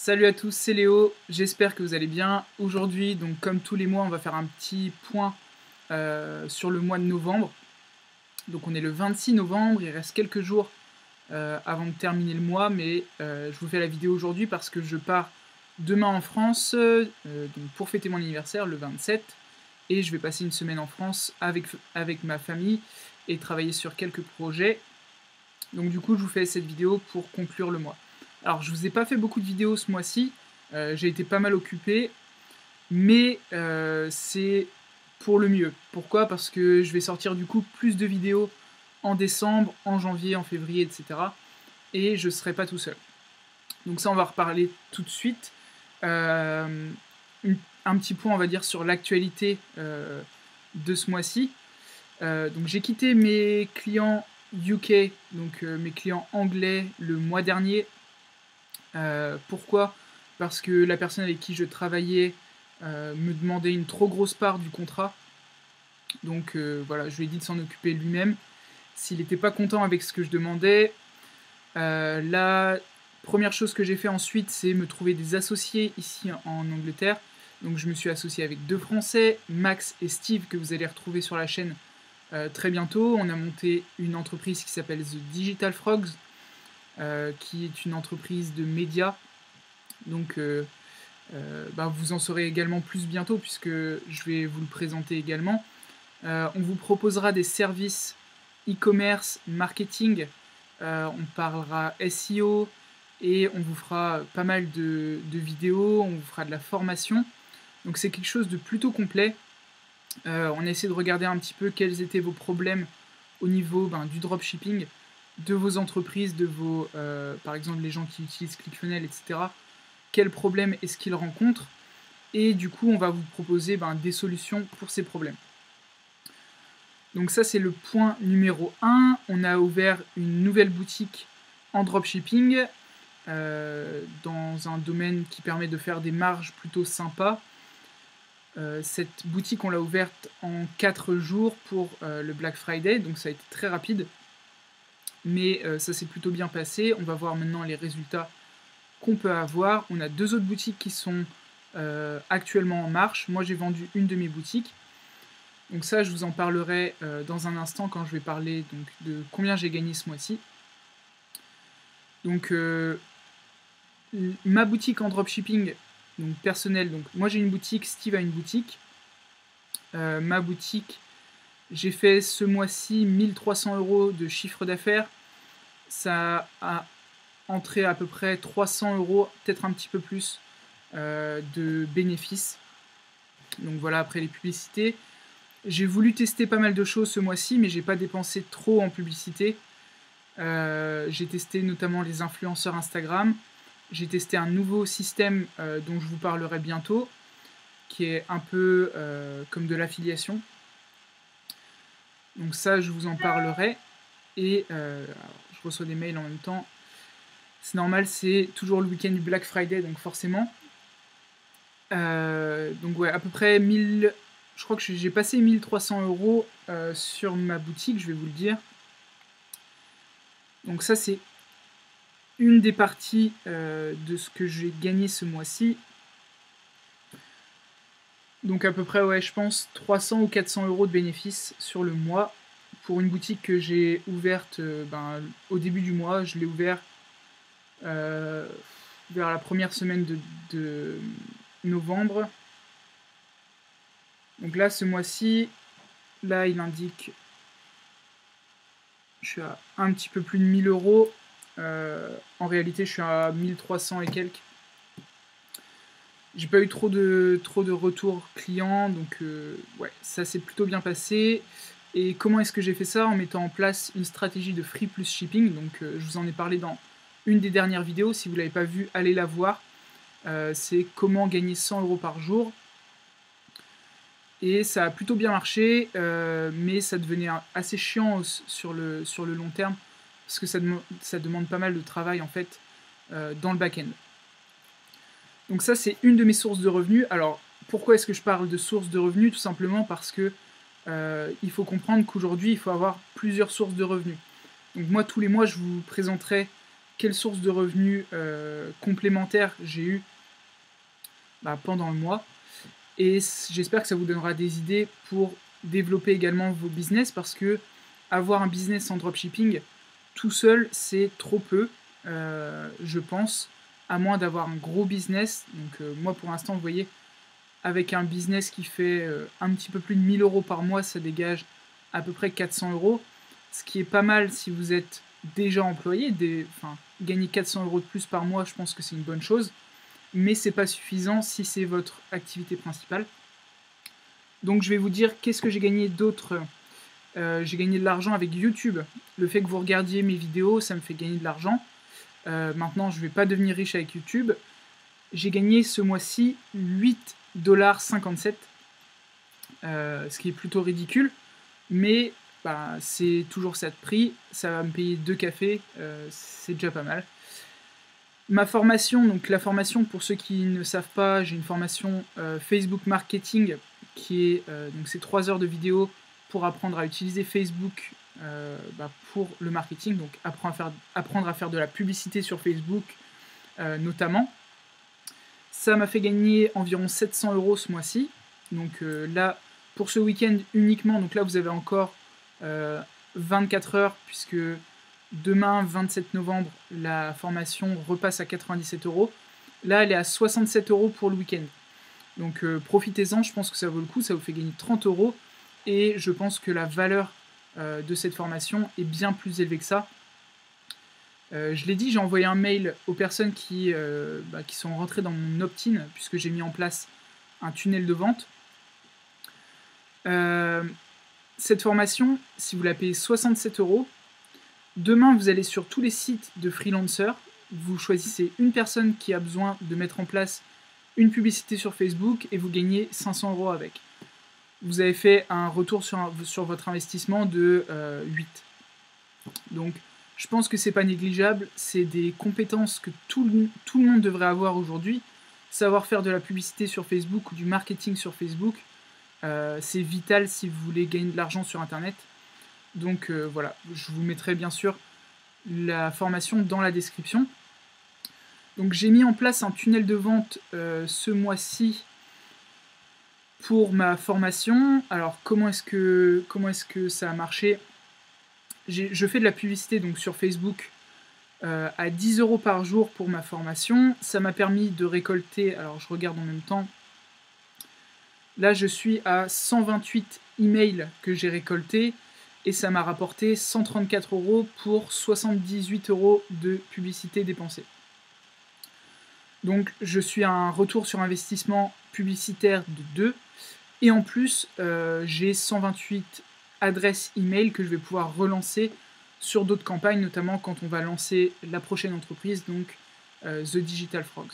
Salut à tous, c'est Léo, j'espère que vous allez bien. Aujourd'hui, donc comme tous les mois, on va faire un petit point sur le mois de novembre. Donc on est le 26 novembre, il reste quelques jours avant de terminer le mois, mais je vous fais la vidéo aujourd'hui parce que je pars demain en France donc pour fêter mon anniversaire, le 27, et je vais passer une semaine en France avec ma famille et travailler sur quelques projets. Donc du coup, je vous fais cette vidéo pour conclure le mois. Alors, je vous ai pas fait beaucoup de vidéos ce mois-ci, j'ai été pas mal occupé, mais c'est pour le mieux. Pourquoi? Parce que je vais sortir du coup plus de vidéos en décembre, en janvier, en février, etc. Et je serai pas tout seul. Donc ça, on va reparler tout de suite. Un petit point, on va dire, sur l'actualité de ce mois-ci. Donc j'ai quitté mes clients UK, donc mes clients anglais, le mois dernier. Pourquoi? Parce que la personne avec qui je travaillais me demandait une trop grosse part du contrat. Donc voilà, je lui ai dit de s'en occuper lui-même. S'il n'était pas content avec ce que je demandais, la première chose que j'ai fait ensuite, c'est me trouver des associés ici en Angleterre. Donc je me suis associé avec deux Français, Max et Steve, que vous allez retrouver sur la chaîne très bientôt. On a monté une entreprise qui s'appelle The Digital Frogs, qui est une entreprise de médias. Donc vous en saurez également plus bientôt puisque je vais vous le présenter également. On vous proposera des services e-commerce, marketing, on parlera SEO et on vous fera pas mal de vidéos, on vous fera de la formation. Donc c'est quelque chose de plutôt complet. On a essayé de regarder un petit peu quels étaient vos problèmes au niveau du dropshipping, de vos entreprises, de vos, par exemple les gens qui utilisent ClickFunnels, etc. Quels problèmes est-ce qu'ils rencontrent? Et du coup, on va vous proposer des solutions pour ces problèmes. Donc ça, c'est le point numéro 1. On a ouvert une nouvelle boutique en dropshipping dans un domaine qui permet de faire des marges plutôt sympas. Cette boutique, on l'a ouverte en 4 jours pour le Black Friday, donc ça a été très rapide. Mais ça s'est plutôt bien passé. On va voir maintenant les résultats qu'on peut avoir. On a deux autres boutiques qui sont actuellement en marche. Moi, j'ai vendu une de mes boutiques. Donc ça, je vous en parlerai dans un instant quand je vais parler donc, de combien j'ai gagné ce mois-ci. Donc, ma boutique en dropshipping, donc personnelle, donc moi j'ai une boutique, Steve a une boutique. Ma boutique, j'ai fait ce mois-ci 1300 € de chiffre d'affaires. Ça a entré à peu près 300 €, peut-être un petit peu plus, de bénéfices. Donc voilà, après les publicités. J'ai voulu tester pas mal de choses ce mois-ci, mais j'ai pas dépensé trop en publicité. J'ai testé notamment les influenceurs Instagram. J'ai testé un nouveau système dont je vous parlerai bientôt, qui est un peu comme de l'affiliation. Donc ça, je vous en parlerai. Et je reçois des mails en même temps. C'est normal, c'est toujours le week-end du Black Friday, donc forcément. Donc ouais, à peu près 1000... Je crois que j'ai passé 1300 € sur ma boutique, je vais vous le dire. Donc ça, c'est une des parties de ce que j'ai gagné ce mois-ci. Donc à peu près, ouais, je pense 300 ou 400 € de bénéfices sur le mois pour une boutique que j'ai ouverte au début du mois. Je l'ai ouvert vers la première semaine de novembre. Donc là, ce mois-ci, là, il indique, je suis à un petit peu plus de 1000 €. En réalité, je suis à 1300 et quelques. J'ai pas eu trop de retours clients, donc ouais, ça s'est plutôt bien passé. Et comment est-ce que j'ai fait ça? En mettant en place une stratégie de free plus shipping. Donc je vous en ai parlé dans une des dernières vidéos. Si vous l'avez pas vue, allez la voir. C'est comment gagner 100 € par jour. Et ça a plutôt bien marché, mais ça devenait assez chiant sur le long terme, parce que ça demande pas mal de travail en fait dans le back-end. Donc ça, c'est une de mes sources de revenus. Alors, pourquoi est-ce que je parle de sources de revenus? Tout simplement parce que il faut comprendre qu'aujourd'hui, il faut avoir plusieurs sources de revenus. Donc moi, tous les mois, je vous présenterai quelle source de revenus complémentaires j'ai eu pendant le mois. Et j'espère que ça vous donnera des idées pour développer également vos business, parce que avoir un business en dropshipping tout seul, c'est trop peu, je pense, à moins d'avoir un gros business. Donc moi pour l'instant, vous voyez, avec un business qui fait un petit peu plus de 1000 € par mois, ça dégage à peu près 400 €, ce qui est pas mal si vous êtes déjà employé. Gagner 400 € de plus par mois, je pense que c'est une bonne chose, mais c'est pas suffisant si c'est votre activité principale. Donc je vais vous dire qu'est-ce que j'ai gagné d'autre. J'ai gagné de l'argent avec YouTube. Le fait que vous regardiez mes vidéos, ça me fait gagner de l'argent. Maintenant, je ne vais pas devenir riche avec YouTube. J'ai gagné ce mois-ci 8,57 $, ce qui est plutôt ridicule, mais c'est toujours ça de prix. Ça va me payer 2 cafés, c'est déjà pas mal. Ma formation, donc la formation, pour ceux qui ne savent pas, j'ai une formation Facebook Marketing qui est donc c'est 3 heures de vidéo pour apprendre à utiliser Facebook pour le marketing, donc apprendre à faire de la publicité sur Facebook notamment. Ça m'a fait gagner environ 700 € ce mois-ci. Donc là, pour ce week-end uniquement, donc là vous avez encore 24 heures, puisque demain, 27 novembre, la formation repasse à 97 €. Là, elle est à 67 € pour le week-end. Donc profitez-en, je pense que ça vaut le coup, ça vous fait gagner 30 €. Et je pense que la valeur de cette formation est bien plus élevée que ça. Je l'ai dit, j'ai envoyé un mail aux personnes qui sont rentrées dans mon opt-in, puisque j'ai mis en place un tunnel de vente. Cette formation, si vous la payez 67 €, demain vous allez sur tous les sites de freelancers, vous choisissez une personne qui a besoin de mettre en place une publicité sur Facebook et vous gagnez 500 € avec. Vous avez fait un retour sur votre investissement de 8. Donc je pense que c'est pas négligeable, c'est des compétences que tout le monde devrait avoir aujourd'hui. Savoir faire de la publicité sur Facebook ou du marketing sur Facebook, c'est vital si vous voulez gagner de l'argent sur Internet. Donc voilà, je vous mettrai bien sûr la formation dans la description. Donc j'ai mis en place un tunnel de vente ce mois-ci pour ma formation. Alors comment est-ce que ça a marché ? Je fais de la publicité donc sur Facebook à 10 € par jour pour ma formation. Ça m'a permis de récolter, alors je regarde en même temps, là je suis à 128 emails que j'ai récoltés et ça m'a rapporté 134 € pour 78 € de publicité dépensée. Donc je suis à un retour sur investissement publicitaire de 2, et en plus j'ai 128 adresses email que je vais pouvoir relancer sur d'autres campagnes, notamment quand on va lancer la prochaine entreprise, donc The Digital Frogs.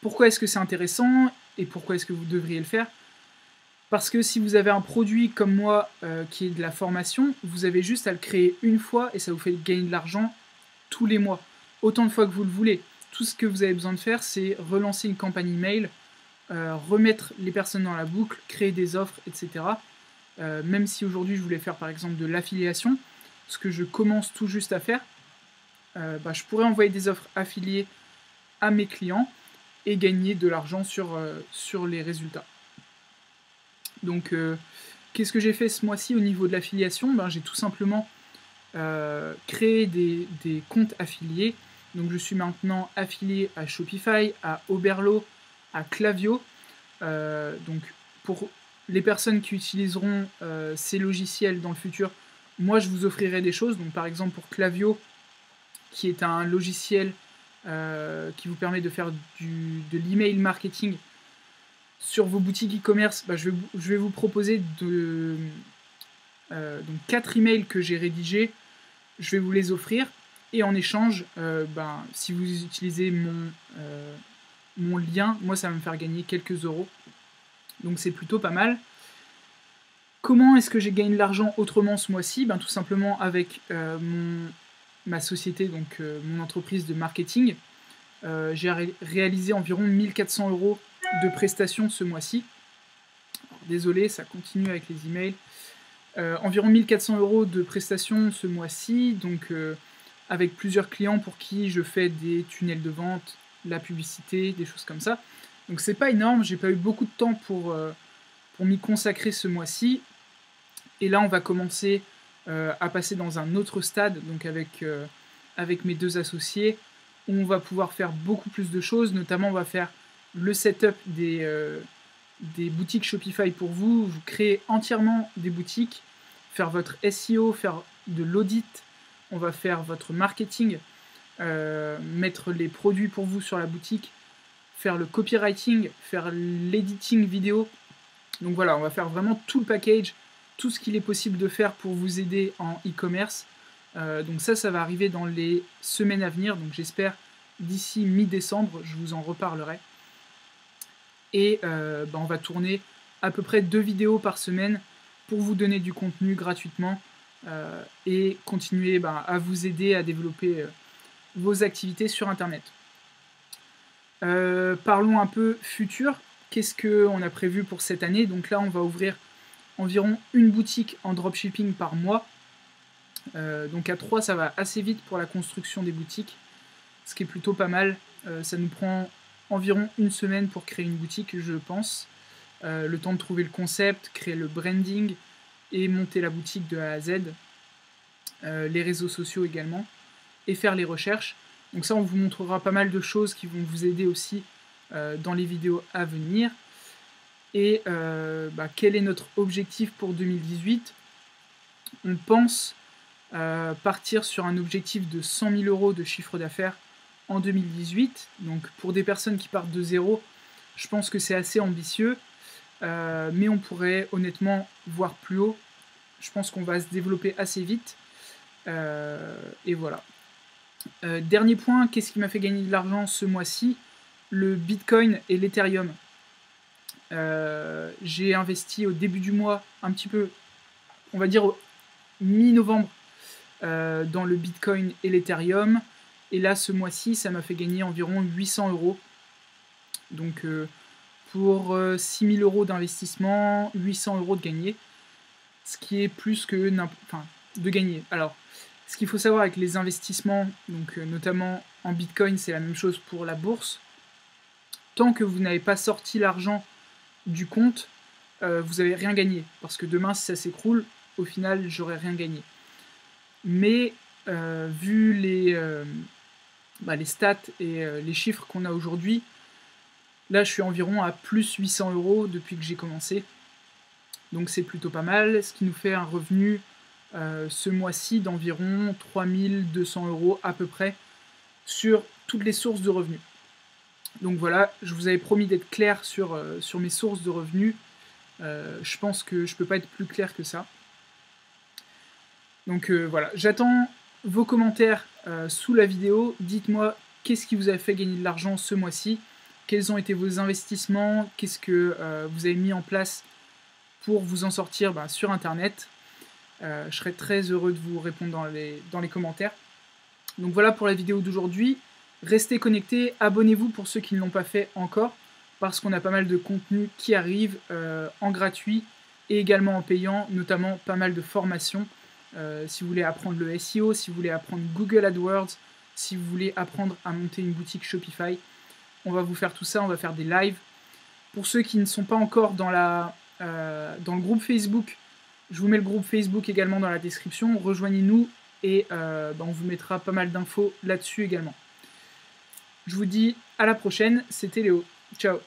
Pourquoi est-ce que c'est intéressant et pourquoi est-ce que vous devriez le faire ? Parce que si vous avez un produit comme moi qui est de la formation, vous avez juste à le créer une fois et ça vous fait gagner de l'argent tous les mois, autant de fois que vous le voulez. Tout ce que vous avez besoin de faire, c'est relancer une campagne email, remettre les personnes dans la boucle, créer des offres, etc. Même si aujourd'hui je voulais faire par exemple de l'affiliation, ce que je commence tout juste à faire, je pourrais envoyer des offres affiliées à mes clients et gagner de l'argent sur les résultats. Donc qu'est-ce que j'ai fait ce mois-ci au niveau de l'affiliation ? J'ai tout simplement créé des comptes affiliés. Donc je suis maintenant affilié à Shopify, à Oberlo, à Klaviyo. Donc pour les personnes qui utiliseront ces logiciels dans le futur, moi je vous offrirai des choses. Donc par exemple pour Klaviyo, qui est un logiciel qui vous permet de faire de l'email marketing sur vos boutiques e-commerce, je vais vous proposer donc 4 emails que j'ai rédigés, je vais vous les offrir. Et en échange, si vous utilisez mon lien, moi ça va me faire gagner quelques euros. Donc c'est plutôt pas mal. Comment est-ce que j'ai gagné de l'argent autrement ce mois-ci ? Tout simplement avec ma société, donc mon entreprise de marketing. J'ai réalisé environ 1400 € de prestations ce mois-ci. Alors, désolé, ça continue avec les emails. Environ 1400 € de prestations ce mois-ci, donc avec plusieurs clients pour qui je fais des tunnels de vente, la publicité, des choses comme ça. Donc c'est pas énorme, j'ai pas eu beaucoup de temps pour m'y consacrer ce mois-ci. Et là on va commencer à passer dans un autre stade, donc avec mes 2 associés, où on va pouvoir faire beaucoup plus de choses, notamment on va faire le setup des boutiques Shopify pour vous créer entièrement des boutiques, faire votre SEO, faire de l'audit, on va faire votre marketing, mettre les produits pour vous sur la boutique, faire le copywriting, faire l'editing vidéo. Donc voilà, on va faire vraiment tout le package, tout ce qu'il est possible de faire pour vous aider en e-commerce. Donc ça va arriver dans les semaines à venir, donc j'espère d'ici mi-décembre, je vous en reparlerai. Et on va tourner à peu près 2 vidéos par semaine pour vous donner du contenu gratuitement et continuer à vous aider à développer vos activités sur Internet. Parlons un peu futur. Qu'est-ce qu'on a prévu pour cette année? Donc là, on va ouvrir environ une boutique en dropshipping par mois. Donc à 3, ça va assez vite pour la construction des boutiques, ce qui est plutôt pas mal. Ça nous prend environ une semaine pour créer une boutique, je pense. Le temps de trouver le concept, créer le branding et monter la boutique de A à Z. Les réseaux sociaux également. Et faire les recherches. Donc ça, on vous montrera pas mal de choses qui vont vous aider aussi dans les vidéos à venir. Et quel est notre objectif pour 2018? On pense partir sur un objectif de 100 000 € de chiffre d'affaires en 2018. Donc pour des personnes qui partent de zéro, je pense que c'est assez ambitieux. Mais on pourrait honnêtement voir plus haut. Je pense qu'on va se développer assez vite. Et voilà. Dernier point, qu'est-ce qui m'a fait gagner de l'argent ce mois-ci? Le Bitcoin et l'Ethereum. J'ai investi au début du mois, un petit peu, on va dire au mi-novembre, dans le Bitcoin et l'Ethereum. Et là, ce mois-ci, ça m'a fait gagner environ 800 €. Donc, pour 6 000 € d'investissement, 800 € de gagné. Ce qui est plus que... de gagner. Alors, ce qu'il faut savoir avec les investissements, donc notamment en Bitcoin, c'est la même chose pour la bourse. Tant que vous n'avez pas sorti l'argent du compte, vous n'avez rien gagné. Parce que demain, si ça s'écroule, au final, j'aurai rien gagné. Mais vu les stats et les chiffres qu'on a aujourd'hui, là, je suis environ à plus 800 € depuis que j'ai commencé. Donc c'est plutôt pas mal, ce qui nous fait un revenu ce mois-ci d'environ 3 200 € à peu près sur toutes les sources de revenus. Donc voilà, je vous avais promis d'être clair sur mes sources de revenus. Je pense que je peux pas être plus clair que ça. Donc voilà, j'attends vos commentaires sous la vidéo. Dites-moi qu'est-ce qui vous a fait gagner de l'argent ce mois-ci, quels ont été vos investissements, qu'est-ce que vous avez mis en place pour vous en sortir sur Internet. Je serais très heureux de vous répondre dans les commentaires. Donc voilà pour la vidéo d'aujourd'hui. Restez connectés, abonnez-vous pour ceux qui ne l'ont pas fait encore, parce qu'on a pas mal de contenu qui arrive en gratuit et également en payant, notamment pas mal de formations. Si vous voulez apprendre le SEO, si vous voulez apprendre Google AdWords, si vous voulez apprendre à monter une boutique Shopify, on va vous faire tout ça, on va faire des lives. Pour ceux qui ne sont pas encore dans le groupe Facebook, je vous mets le groupe Facebook également dans la description, rejoignez-nous et on vous mettra pas mal d'infos là-dessus également. Je vous dis à la prochaine, c'était Léo. Ciao.